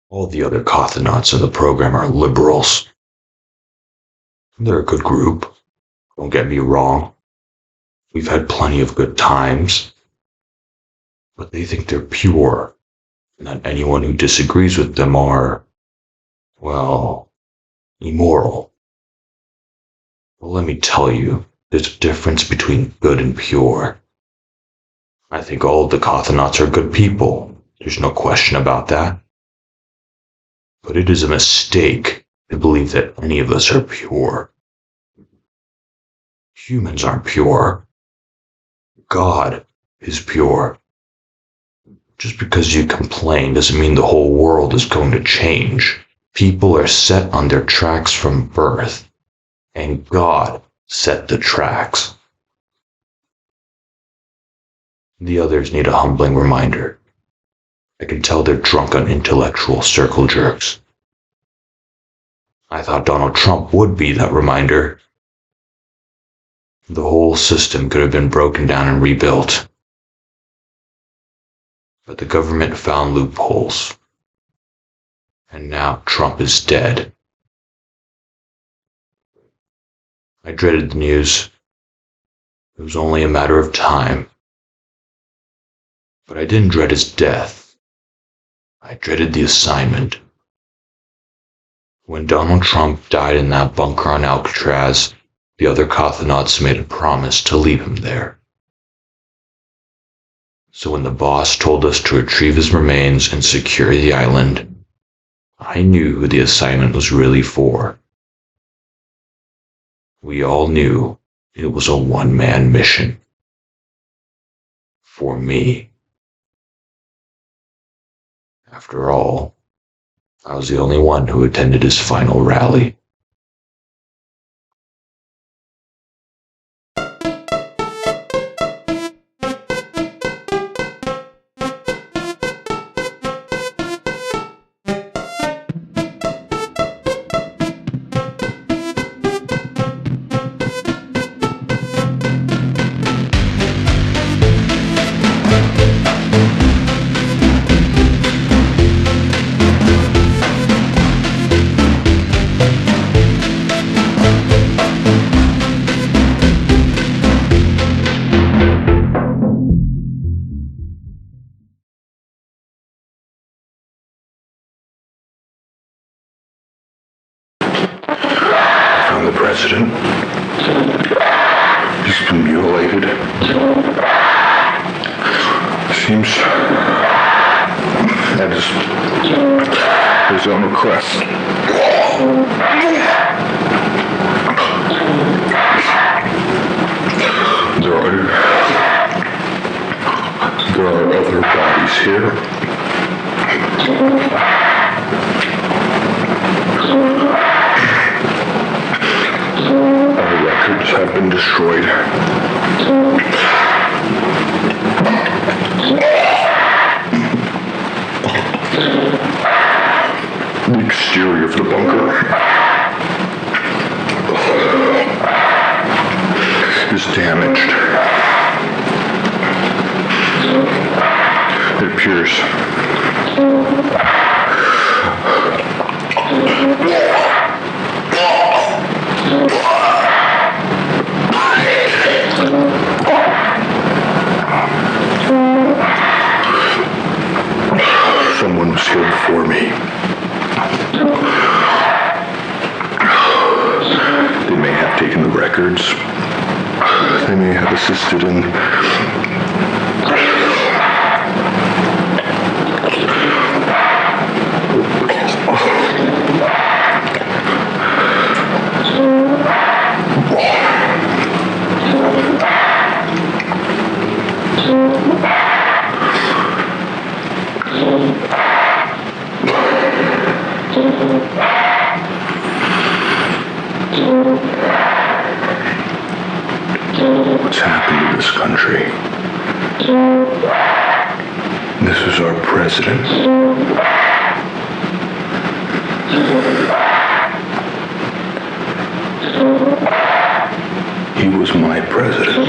All the other cosmonauts in the program are liberals. They're a good group. Don't get me wrong. We've had plenty of good times. But they think they're pure, and that anyone who disagrees with them are, well, immoral. Well, let me tell you, there's a difference between good and pure. I think all of the cosmonauts are good people. There's no question about that. But it is a mistake to believe that any of us are pure. Humans aren't pure. God is pure. Just because you complain doesn't mean the whole world is going to change. People are set on their tracks from birth, and God set the tracks. The others need a humbling reminder. I can tell they're drunk on intellectual circle jerks. I thought Donald Trump would be that reminder. The whole system could have been broken down and rebuilt. But the government found loopholes. And now Trump is dead. I dreaded the news. It was only a matter of time. But I didn't dread his death. I dreaded the assignment. When Donald Trump died in that bunker on Alcatraz, the other cosmonauts made a promise to leave him there. So when the boss told us to retrieve his remains and secure the island, I knew who the assignment was really for. We all knew it was a one-man mission. For me. After all, I was the only one who attended his final rally. The president. He's been mutilated. Seems at his own request. There are other bodies here. Records have been destroyed. The exterior of the bunker is damaged. It appears someone was here before me. They may have taken the records. They may have assisted in what's happened to this country. This is our president. He was my president.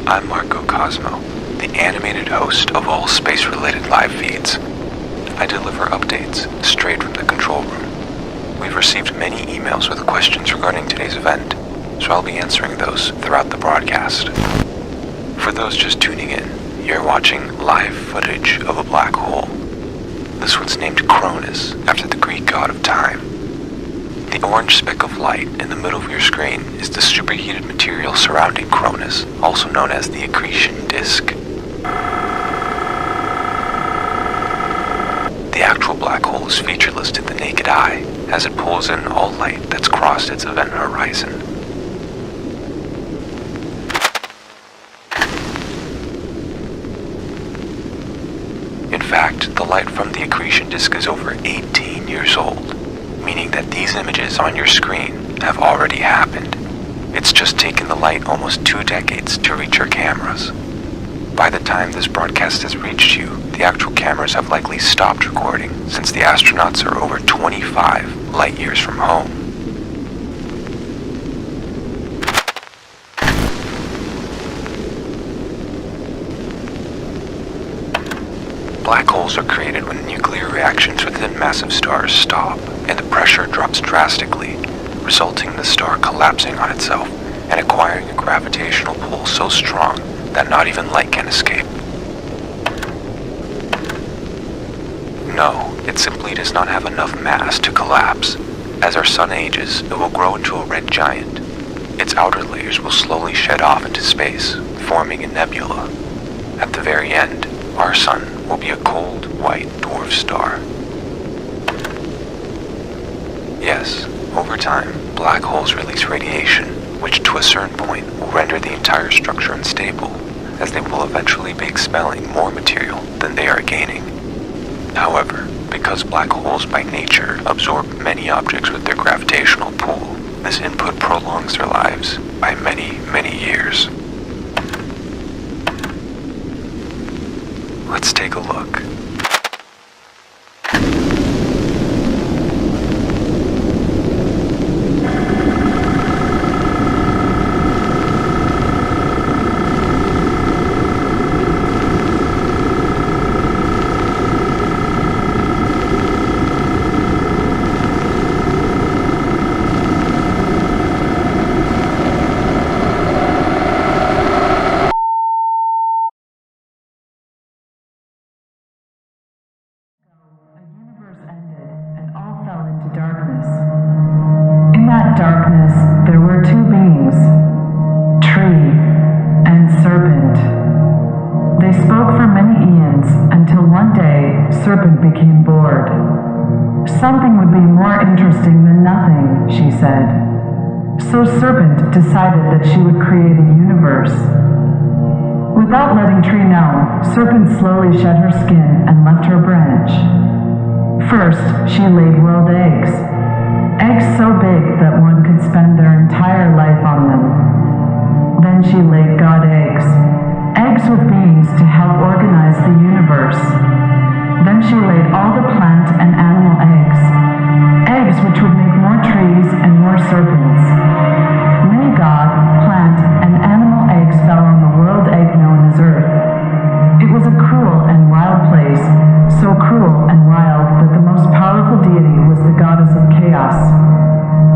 I'm Cosmo, the animated host of all space-related live feeds. I deliver updates straight from the control room. We've received many emails with questions regarding today's event, so I'll be answering those throughout the broadcast. For those just tuning in, you're watching live footage of a black hole. This one's named Cronus, after the Greek god of time. The orange speck of light in the middle of your screen is the superheated material surrounding Cronus, also known as the accretion disk. The actual black hole is featureless to the naked eye, as it pulls in all light that's crossed its event horizon. In fact, the light from the accretion disk is over 18 years old, meaning that these images on your screen have already happened. It's just taken the light almost 2 decades to reach your cameras. By the time this broadcast has reached you, the actual cameras have likely stopped recording since the astronauts are over 25 light years from home. Black holes are created when nuclear reactions within massive stars stop and the pressure drops drastically, resulting in the star collapsing on itself and acquiring a gravitational pull so strong that not even light can escape. No, it simply does not have enough mass to collapse. As our sun ages, it will grow into a red giant. Its outer layers will slowly shed off into space, forming a nebula. At the very end, our sun will be a cold, white dwarf star. Yes, over time, black holes release radiation, which to a certain point will render the entire structure unstable, as they will eventually be expelling more material than they are gaining. However, because black holes by nature absorb many objects with their gravitational pull, this input prolongs their lives by many, many years. Let's take a look. Darkness, there were 2 beings, tree and serpent. They spoke for many eons until one day serpent became bored. Something would be more interesting than nothing, she said. So serpent decided that she would create a universe. Without letting tree know, serpent slowly shed her skin and left her branch. First, she laid world eggs. Eggs so big that one could spend their entire life on them. Then she laid God eggs. Eggs with beings to help organize the universe. Then she laid all the plant and animal eggs. Eggs which would make more trees and more serpents. Many God, plant, and animal eggs fell on the world egg known as Earth. It was a cruel and wild place, so cruel and wild that the most powerful deity was the goddess of chaos.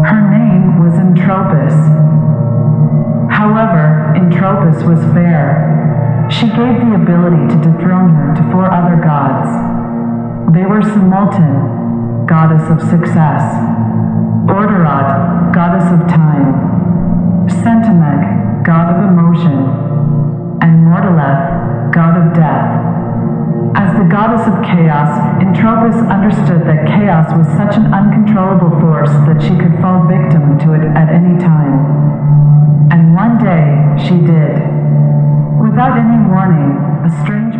Her name was Entropis. However, Entropis was fair. She gave the ability to dethrone her to 4 other gods. They were Simultan, goddess of success, Orderot, goddess of time, Centimek, god of emotion, and Mordeleth, god of death. As the goddess of chaos, Entropis understood that chaos was such an uncontrollable force that she could fall victim to it at any time. And one day, she did. Without any warning, a strange